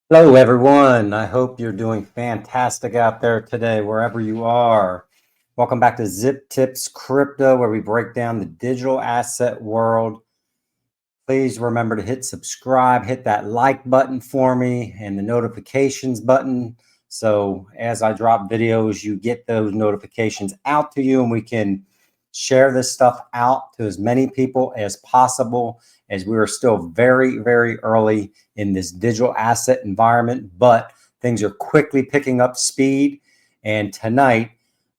Hello, everyone. I hope you're doing fantastic out there today, wherever you are. Welcome back to Zip Tips Crypto, where we break down the digital asset world. Please remember to hit subscribe, hit that like button for me, and the notifications button. So as I drop videos, you get those notifications out to you, and we can share this stuff out to as many people as possible, as we are still very, very early in this digital asset environment, but things are quickly picking up speed. And tonight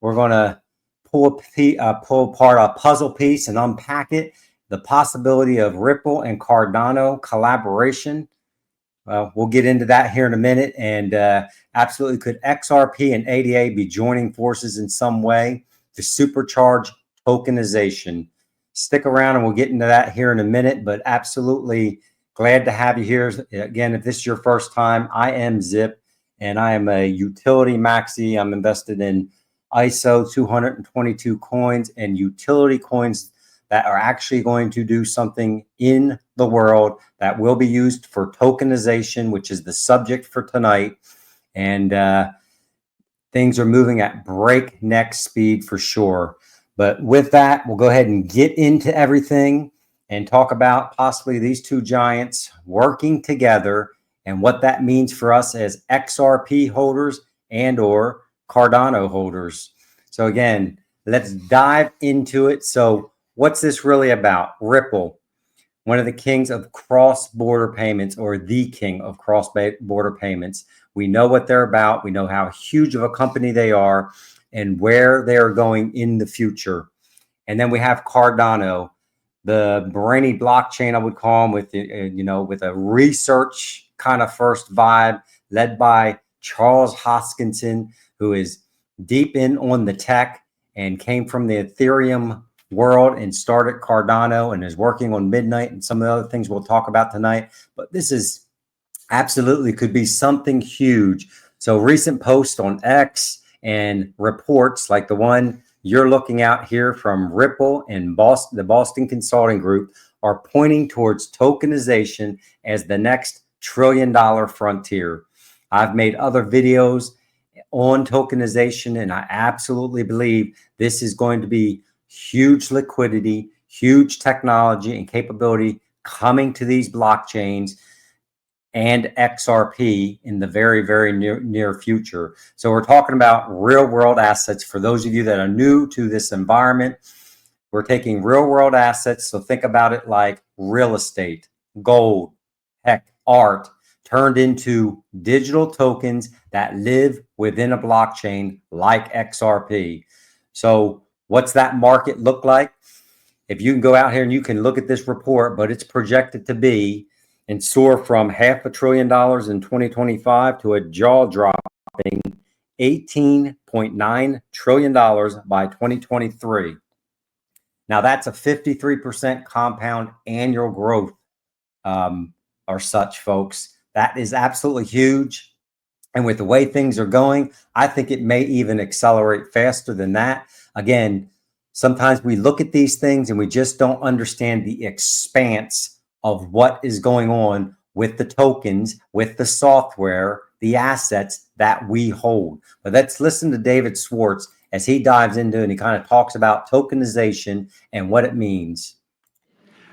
we're going to pull apart a puzzle piece and unpack it. The possibility of Ripple and Cardano collaboration. We'll get into that here in a minute. And absolutely, could XRP and ADA be joining forces in some way to supercharge tokenization? Stick around and we'll get into that here in a minute, but absolutely glad to have you here. Again, if this is your first time, I am Zip and I am a utility maxi. I'm invested in ISO 222 coins and utility coins that are actually going to do something in the world that will be used for tokenization, which is the subject for tonight. And things are moving at breakneck speed for sure. But with that, we'll go ahead and get into everything and talk about possibly these two giants working together and what that means for us as XRP holders and or Cardano holders. So again, let's dive into it. So what's this really about? Ripple, one of the kings of cross-border payments, or the king of cross-border payments. We know what they're about. We know how huge of a company they are and where they are going in the future. And then we have Cardano, the brainy blockchain, I would call them, with with a research kind of first vibe, led by Charles Hoskinson, who is deep in on the tech and came from the Ethereum world and started Cardano and is working on Midnight and some of the other things we'll talk about tonight. But this is absolutely could be something huge. So recent posts on X and reports like the one you're looking at here from Ripple and the Boston Consulting Group are pointing towards tokenization as the next trillion-dollar frontier. I've made other videos on tokenization, and I absolutely believe this is going to be huge liquidity, huge technology and capability coming to these blockchains and XRP in the very, very near future. So we're talking about real world assets. For those of you that are new to this environment, we're taking real world assets. So think about it like real estate, gold, heck, art, turned into digital tokens that live within a blockchain like XRP. So what's that market look like? If you can go out here and you can look at this report, but it's projected to be and soar from $500 billion in 2025 to a jaw-dropping $18.9 trillion by 2023. Now that's a 53% compound annual growth or such, folks. That is absolutely huge. And with the way things are going, I think it may even accelerate faster than that. Again, sometimes we look at these things and we just don't understand the expanse of what is going on with the tokens, with the software, the assets that we hold. But let's listen to David Schwartz as he dives into it and he kind of talks about tokenization and what it means.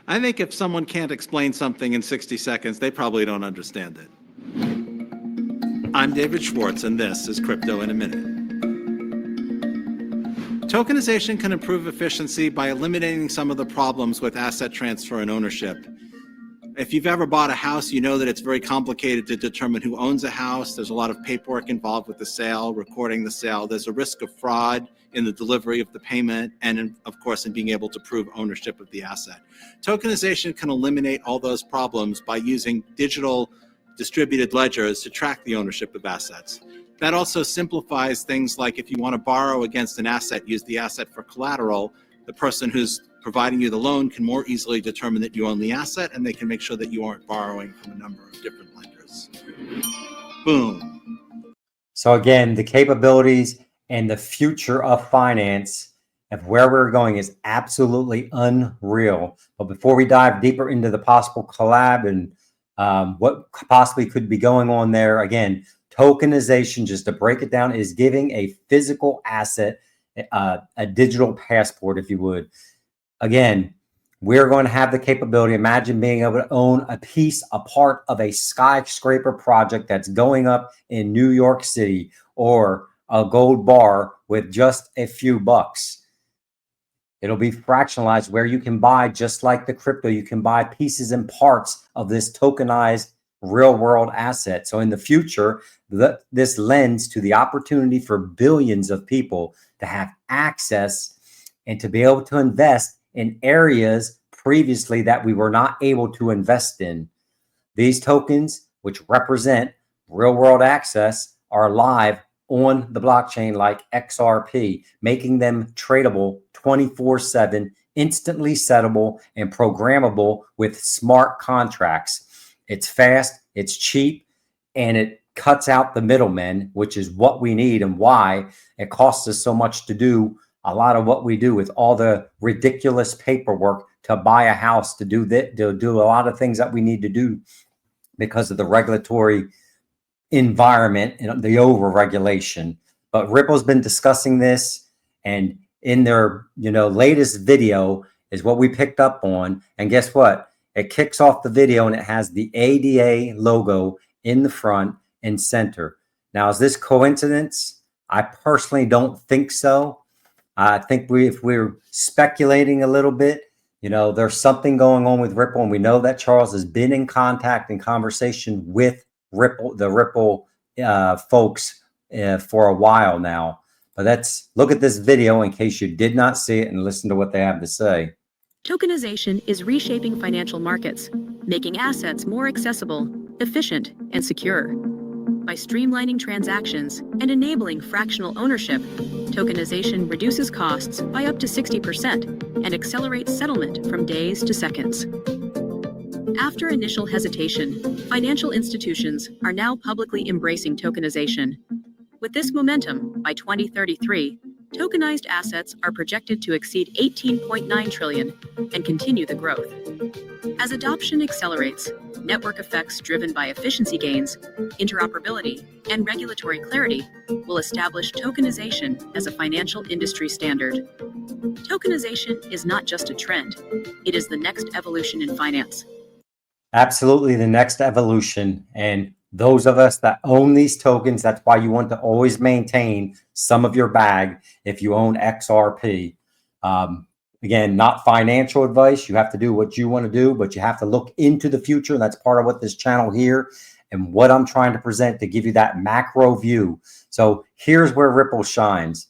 I think if someone can't explain something in 60 seconds, they probably don't understand it. I'm David Schwartz, and this is Crypto in a Minute. Tokenization can improve efficiency by eliminating some of the problems with asset transfer and ownership. If you've ever bought a house, you know that it's very complicated to determine who owns a house. There's a lot of paperwork involved with the sale, recording the sale. There's a risk of fraud in the delivery of the payment, and of course, in being able to prove ownership of the asset. Tokenization can eliminate all those problems by using digital distributed ledgers to track the ownership of assets. That also simplifies things like if you want to borrow against an asset, use the asset for collateral, the person who's providing you the loan can more easily determine that you own the asset, and they can make sure that you aren't borrowing from a number of different lenders. Boom. So again, the capabilities and the future of finance of where we're going is absolutely unreal. But before we dive deeper into the possible collab and what possibly could be going on there. Again, tokenization, just to break it down, is giving a physical asset, a digital passport, if you would. Again, we're going to have the capability. Imagine being able to own a part of a skyscraper project that's going up in New York City, or a gold bar with just a few bucks. It'll be fractionalized where you can buy, just like the crypto, you can buy pieces and parts of this tokenized real world asset. So in the future, this lends to the opportunity for billions of people to have access and to be able to invest in areas previously that we were not able to invest in. These tokens, which represent real world access, are live on the blockchain like XRP, making them tradable 24/7, instantly settable and programmable with smart contracts. It's fast, it's cheap, and it cuts out the middlemen, which is what we need and why it costs us so much to do a lot of what we do, with all the ridiculous paperwork to buy a house, to do that, to do a lot of things that we need to do because of the regulatory environment and the over-regulation. But Ripple's been discussing this, and in their latest video is what we picked up on. And guess what? It kicks off the video and it has the ADA logo in the front and center. Now, is this coincidence? I personally don't think so. I think if we're speculating a little bit, there's something going on with Ripple, and we know that Charles has been in contact and conversation with the Ripple folks for a while now. But let's look at this video in case you did not see it and listen to what they have to say. Tokenization is reshaping financial markets, making assets more accessible, efficient, and secure. By streamlining transactions and enabling fractional ownership, tokenization reduces costs by up to 60% and accelerates settlement from days to seconds. After initial hesitation, financial institutions are now publicly embracing tokenization. With this momentum, by 2033, tokenized assets are projected to exceed 18.9 trillion and continue the growth. As adoption accelerates, network effects driven by efficiency gains, interoperability, and regulatory clarity will establish tokenization as a financial industry standard. Tokenization is not just a trend, it is the next evolution in finance. Absolutely the next evolution. And those of us that own these tokens, that's why you want to always maintain some of your bag if you own XRP. Again, not financial advice. You have to do what you want to do, but you have to look into the future. And that's part of what this channel here and what I'm trying to present, to give you that macro view. So here's where Ripple shines.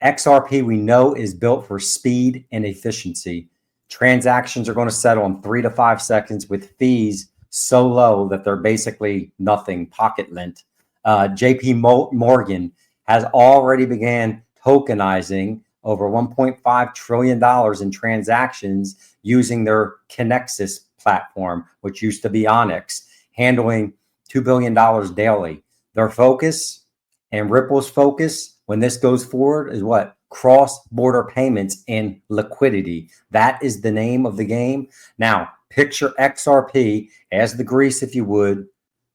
XRP, we know, is built for speed and efficiency. Transactions are going to settle in 3 to 5 seconds with fees so low that they're basically nothing, pocket lint. JP Morgan has already began tokenizing over $1.5 trillion in transactions using their Connexus platform, which used to be Onyx, handling $2 billion daily. Their focus and Ripple's focus when this goes forward is what? Cross-border payments and liquidity. That is the name of the game. Now, picture XRP as the grease, if you would,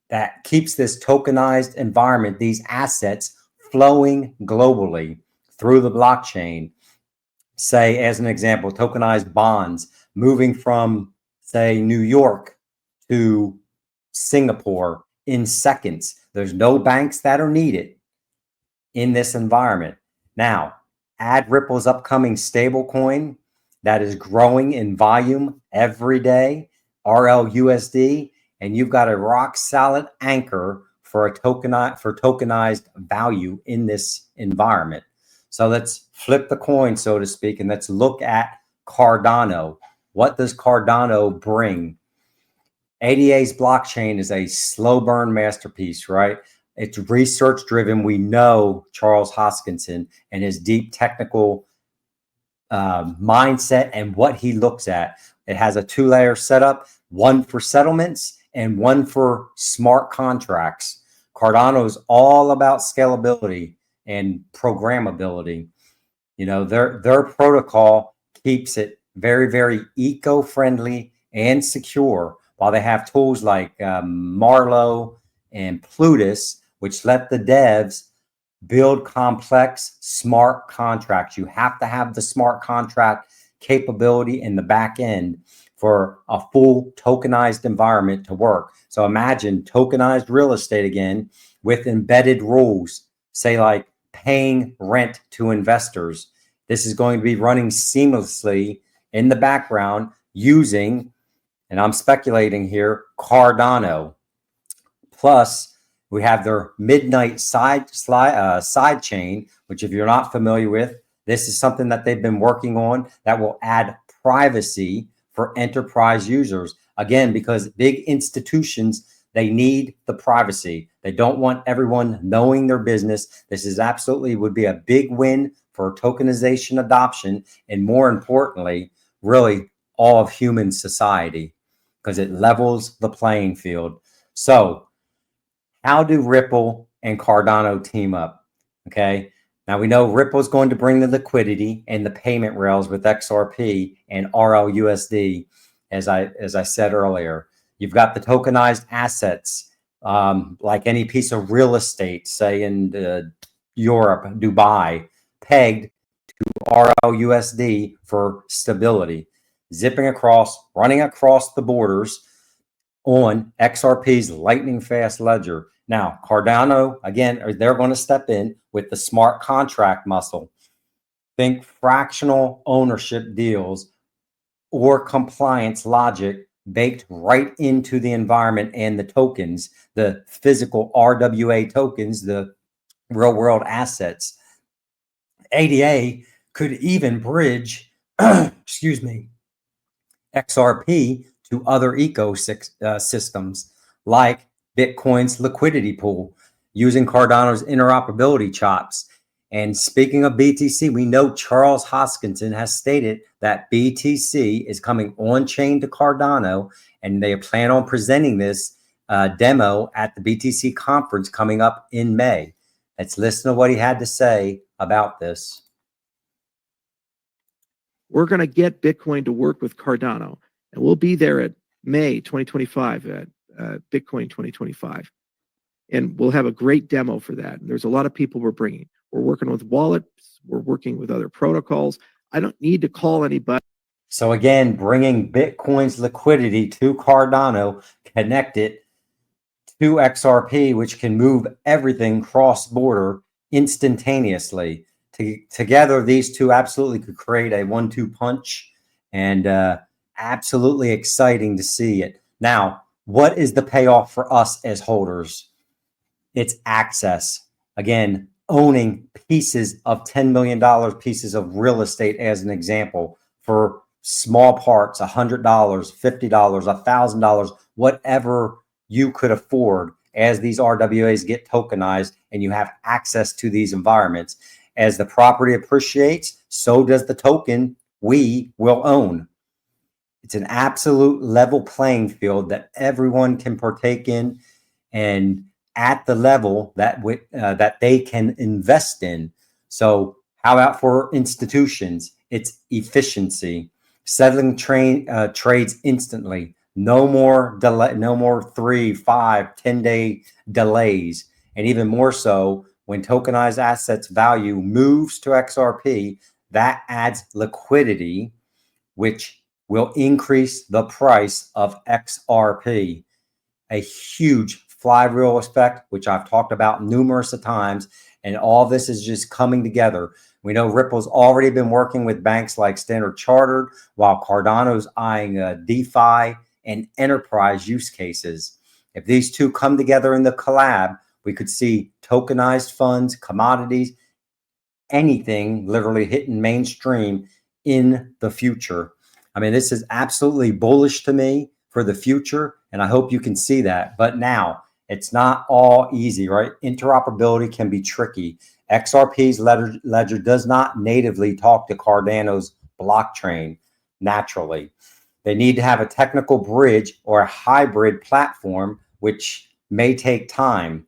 that keeps this tokenized environment, these assets, flowing globally through the blockchain. Say, as an example, tokenized bonds moving from, say, New York to Singapore in seconds. There's no banks that are needed in this environment. Now, add Ripple's upcoming stablecoin that is growing in volume every day, RLUSD, and you've got a rock solid anchor for tokenized value in this environment. So let's flip the coin, so to speak, and let's look at Cardano. What does Cardano bring? ADA's blockchain is a slow burn masterpiece, right? It's research driven. We know Charles Hoskinson and his deep technical mindset and what he looks at. It has a 2-layer setup, one for settlements and one for smart contracts. Cardano is all about scalability and programmability. Their protocol keeps it very, very eco-friendly and secure, while they have tools like Marlowe and Plutus, which let the devs build complex smart contracts. You have to have the smart contract capability in the back end for a full tokenized environment to work. So imagine tokenized real estate again with embedded rules, say like paying rent to investors. This is going to be running seamlessly in the background using, and I'm speculating here, Cardano. Plus, we have their midnight side chain, which if you're not familiar with, this is something that they've been working on that will add privacy for enterprise users. Again, because big institutions, they need the privacy. They don't want everyone knowing their business. This is absolutely would be a big win for tokenization adoption, and more importantly, really all of human society, because it levels the playing field. So how do Ripple and Cardano team up? Okay. Now we know Ripple is going to bring the liquidity and the payment rails with XRP and RLUSD, as I said earlier. You've got the tokenized assets, like any piece of real estate, say in Europe, Dubai, pegged to RLUSD for stability, zipping across, running across the borders on XRP's lightning fast ledger. Now, Cardano, again, they're going to step in with the smart contract muscle. Think fractional ownership deals or compliance logic baked right into the environment and the tokens, the physical RWA tokens, the real world assets. ADA could even bridge, excuse me, XRP to other ecosystems like Bitcoin's liquidity pool using Cardano's interoperability chops. And speaking of BTC, we know Charles Hoskinson has stated that BTC is coming on chain to Cardano, and they plan on presenting this demo at the BTC conference coming up in May. Let's listen to what he had to say about this. We're going to get Bitcoin to work with Cardano, and we'll be there at May 2025 at Bitcoin 2025. And we'll have a great demo for that. And there's a lot of people we're bringing. We're working with wallets. We're working with other protocols. I don't need to call anybody. So again, bringing Bitcoin's liquidity to Cardano, connected to XRP, which can move everything cross-border instantaneously. Together, these two absolutely could create a 1-2 punch, and absolutely exciting to see it. Now, what is the payoff for us as holders? It's access. Again, owning pieces of $10 million pieces of real estate as an example for small parts, $100, $50, $1,000, whatever you could afford as these RWAs get tokenized and you have access to these environments. As the property appreciates, so does the token we will own. It's an absolute level playing field that everyone can partake in, and at the level that that they can invest in. So how about for institutions? It's efficiency, settling trades instantly. No more delay, no more 3, 5, 10-day delays. And even more so, when tokenized assets value moves to XRP, that adds liquidity, which will increase the price of XRP. A huge flywheel effect, which I've talked about numerous times, and all this is just coming together. We know Ripple's already been working with banks like Standard Chartered, while Cardano's eyeing DeFi and enterprise use cases. If these two come together in the collab, we could see tokenized funds, commodities, anything literally hitting mainstream in the future. I mean, this is absolutely bullish to me for the future, and I hope you can see that. But now, it's not all easy, right? Interoperability can be tricky. XRP's ledger does not natively talk to Cardano's blockchain naturally. They need to have a technical bridge or a hybrid platform, which may take time.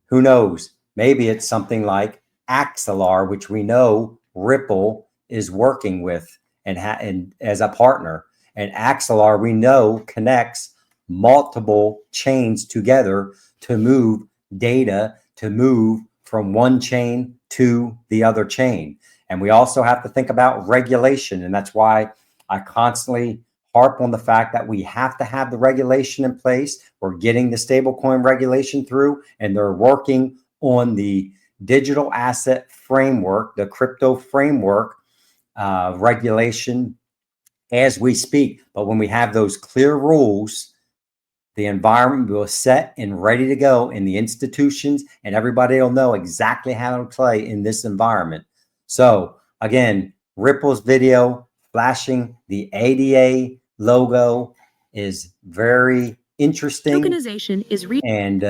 Who knows? Maybe it's something like Axelar, which we know Ripple is working with and as a partner. And Axelar, we know, connects multiple chains together to move data, to move from one chain to the other chain. And we also have to think about regulation. And that's why I constantly harp on the fact that we have to have the regulation in place. We're getting the stablecoin regulation through, and they're working on the digital asset framework, the crypto framework regulation as we speak. But when we have those clear rules, the environment will set and ready to go in the institutions, and everybody will know exactly how to play in this environment. So again, Ripple's video flashing the ADA logo is very interesting. Tokenization is And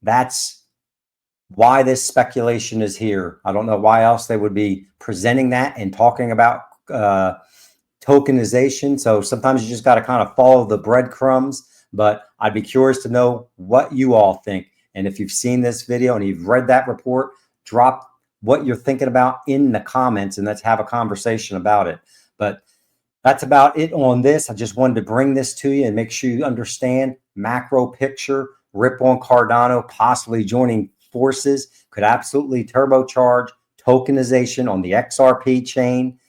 that's why this speculation is here. I don't know why else they would be presenting that and talking about tokenization. So sometimes you just got to kind of follow the breadcrumbs, but I'd be curious to know what you all think. And if you've seen this video and you've read that report, drop what you're thinking about in the comments and let's have a conversation about it. But that's about it on this. I just wanted to bring this to you and make sure you understand macro picture. Ripple and Cardano possibly joining forces could absolutely turbocharge tokenization on the XRP chain,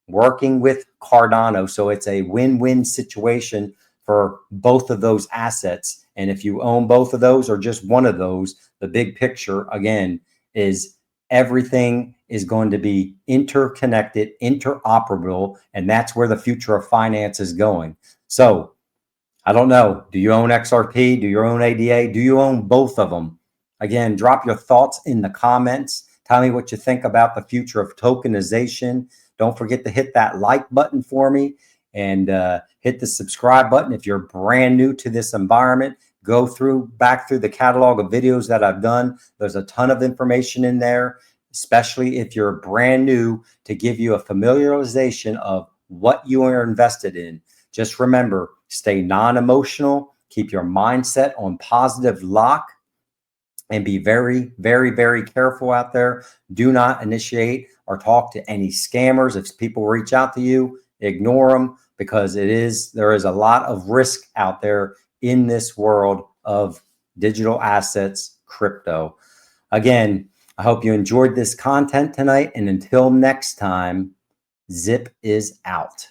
working with Cardano. So it's a win-win situation for both of those assets. And if you own both of those or just one of those, the big picture again is everything is going to be interconnected, interoperable, and that's where the future of finance is going. So I don't know. Do you own XRP? Do you own ADA? Do you own both of them? Again, drop your thoughts in the comments. Tell me what you think about the future of tokenization. Don't forget to hit that like button for me and hit the subscribe button. If you're brand new to this environment, go back through the catalog of videos that I've done. There's a ton of information in there, especially if you're brand new, to give you a familiarization of what you are invested in. Just remember, stay non-emotional, keep your mindset on positive lock, and be very, very, very careful out there. Do not initiate or talk to any scammers. If people reach out to you, ignore them, because there is a lot of risk out there in this world of digital assets, crypto. Again, I hope you enjoyed this content tonight. And until next time, Zip is out.